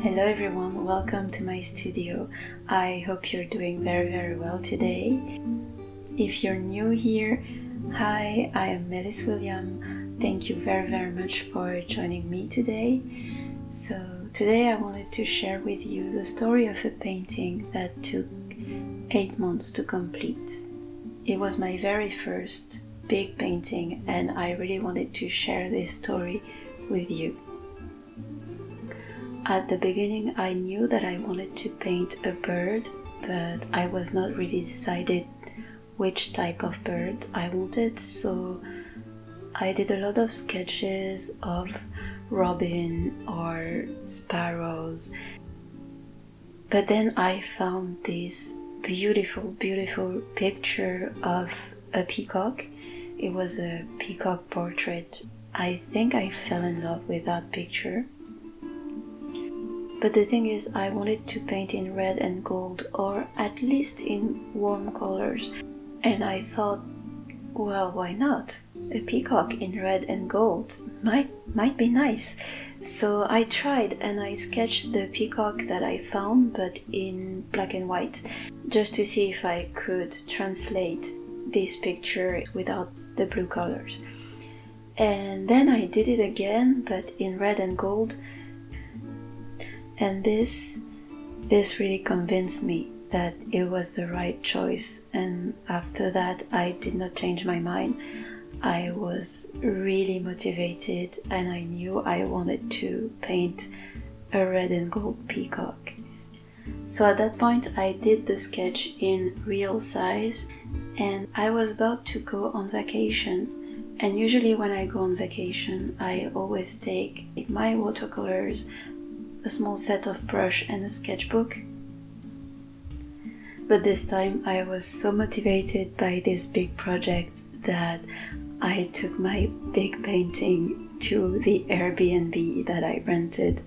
Hello everyone, welcome to my studio. I hope you're doing very well today. If you're new here, hi, I am Melis William. Thank you very much for joining me today. So today I wanted to share with you the story of a painting that took 8 months to complete. It was my very first big painting and I really wanted to share this story with you. At the beginning I knew that I wanted to paint a bird, but I was not really decided which type of bird I wanted, so I did a lot of sketches of robin or sparrows. But then I found this beautiful picture of a peacock. It was a peacock portrait. I think I fell in love with that picture. But the thing is, I wanted to paint in red and gold, or at least in warm colors. And I thought, well, why not? A peacock in red and gold might be nice. So I tried and I sketched the peacock that I found, but in black and white, just to see if I could translate this picture without the blue colors. And then I did it again, but in red and gold. And this really convinced me that it was the right choice, and after that I did not change my mind. I was really motivated and I knew I wanted to paint a red and gold peacock. So at that point I did the sketch in real size and I was about to go on vacation. And usually when I go on vacation I always take my watercolors, a small set of brush and a sketchbook. But this time I was so motivated by this big project that I took my big painting to the Airbnb that I rented.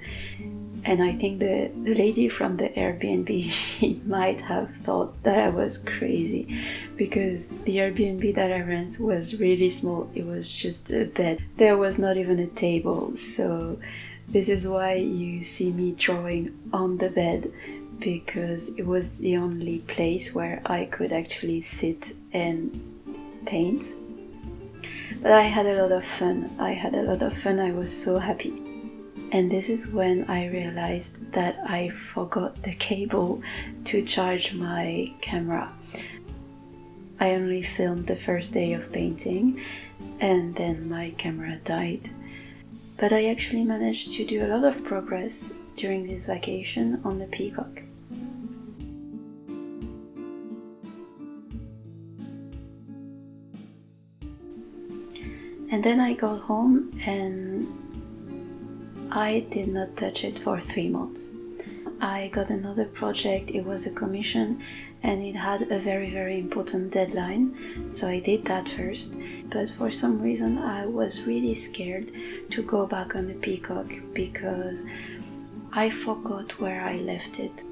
And I think the lady from the Airbnb, she might have thought that I was crazy, because the Airbnb that I rent was really small. It was just a bed. There was not even a table, so this is why you see me drawing on the bed, because it was the only place where I could actually sit and paint. But I had a lot of fun. I was so happy. And this is when I realized that I forgot the cable to charge my camera. I only filmed the first day of painting and then my camera died. But I actually managed to do a lot of progress during this vacation on the peacock. And then I got home and I did not touch it for 3 months. I got another project. It was a commission and it had a very important deadline, so I did that first. But for some reason I was really scared to go back on the peacock because I forgot where I left it.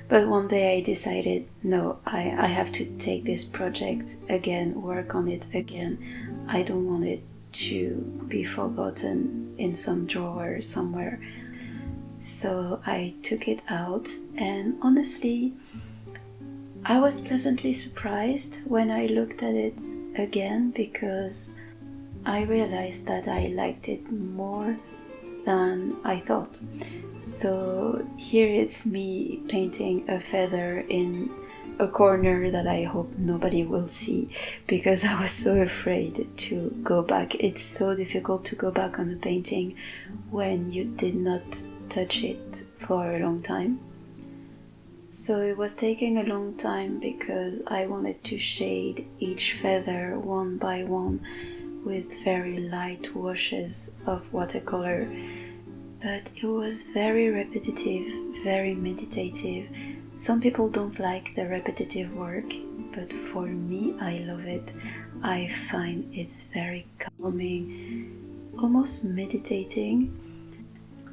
But one day I decided, no, I have to take this project again, work on it again. I don't want it to be forgotten in some drawer somewhere. So I took it out, and honestly I was pleasantly surprised when I looked at it again, because I realized that I liked it more than I thought. So here it's me painting a feather in a corner that I hope nobody will see, because I was so afraid to go back. It's so difficult to go back on a painting when you did not touch it for a long time. So it was taking a long time because I wanted to shade each feather one by one with very light washes of watercolor. But it was very repetitive, very meditative. Some people don't like the repetitive work, but for me, I love it. I find it's very calming, almost meditating.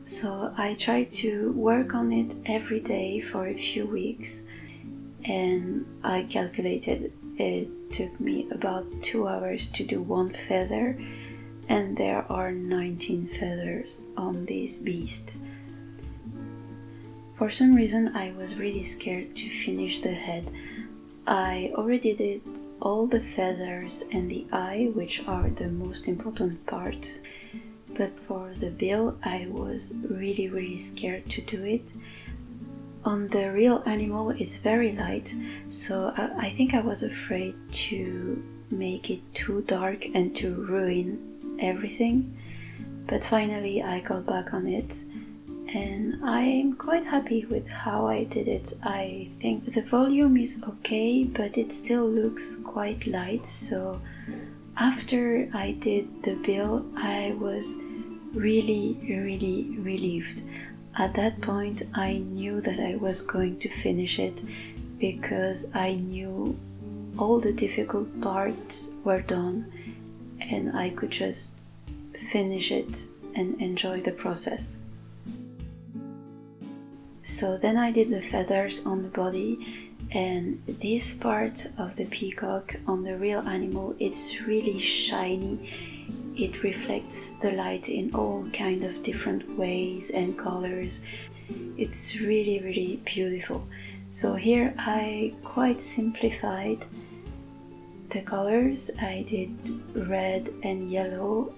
So I try to work on it every day for a few weeks, and I calculated it took me about 2 hours to do one feather, and there are 19 feathers on this beast. For some reason I was really scared to finish the head. I already did all the feathers and the eye, which are the most important part. But for the bill, I was really scared to do it. On the real animal, it's very light, so I think I was afraid to make it too dark and to ruin everything. But finally I got back on it, and I'm quite happy with how I did it. I think the volume is okay, but it still looks quite light, so after I did the bill, I was really relieved. At that point, I knew that I was going to finish it because I knew all the difficult parts were done and I could just finish it and enjoy the process. So then I did the feathers on the body, and this part of the peacock on the real animal, it's really shiny. It reflects the light in all kind of different ways and colors. It's really beautiful. So here I quite simplified the colors. I did red and yellow,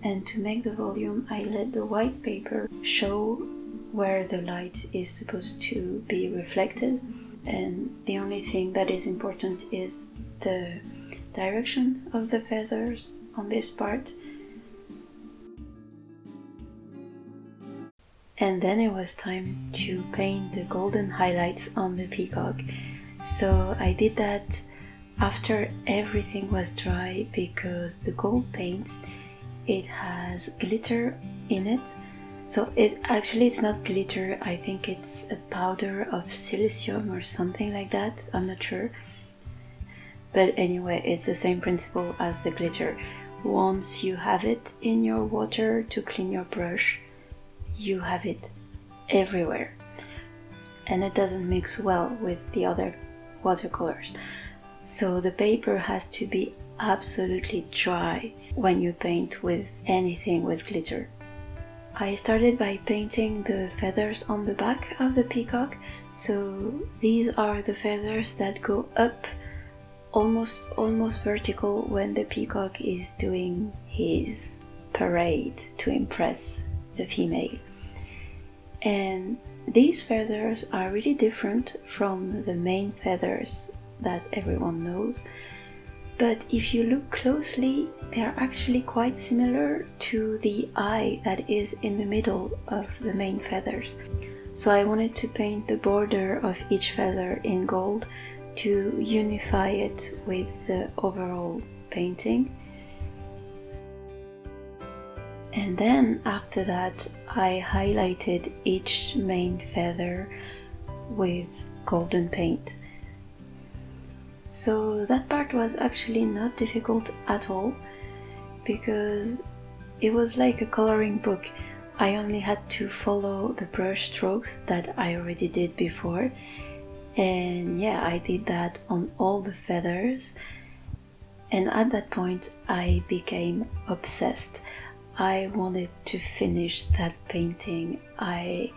and to make the volume I let the white paper show where the light is supposed to be reflected, and the only thing that is important is the direction of the feathers on this part. And then it was time to paint the golden highlights on the peacock. So I did that after everything was dry, because the gold paint, it has glitter in it. So it's not glitter, I think it's a powder of silicium or something like that, I'm not sure. But anyway, it's the same principle as the glitter. Once you have it in your water to clean your brush, you have it everywhere. And it doesn't mix well with the other watercolors. So the paper has to be absolutely dry when you paint with anything with glitter. I started by painting the feathers on the back of the peacock. So these are the feathers that go up almost vertical when the peacock is doing his parade to impress the female. And these feathers are really different from the main feathers that everyone knows, but if you look closely, they are actually quite similar to the eye that is in the middle of the main feathers. So I wanted to paint the border of each feather in gold to unify it with the overall painting. And then after that I highlighted each main feather with golden paint. So that part was actually not difficult at all, because it was like a coloring book. I only had to follow the brush strokes that I already did before, and yeah, I did that on all the feathers. And at that point I became obsessed. I wanted to finish that painting. I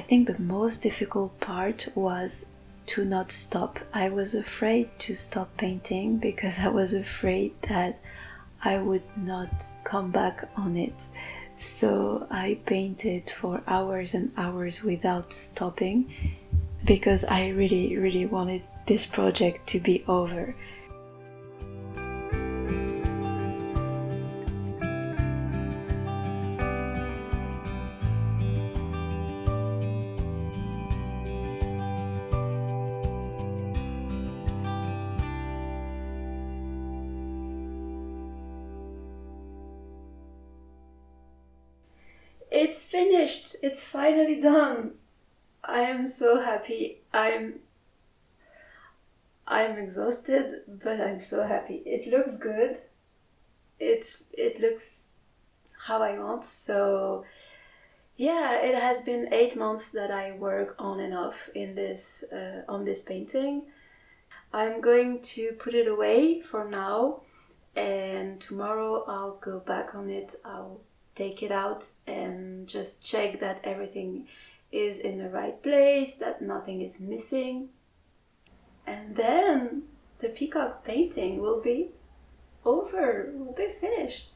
think the most difficult part was to not stop. I was afraid to stop painting because I was afraid that I would not come back on it. So I painted for hours and hours without stopping because I really wanted this project to be over. It's finished! It's finally done! I am so happy. I'm exhausted, but I'm so happy. It looks good. It looks how I want. So yeah, it has been 8 months that I work on and off in this on this painting. I'm going to put it away for now, and tomorrow I'll go back on it. I'll take it out and just check that everything is in the right place, that nothing is missing. And then the peacock painting will be over, will be finished.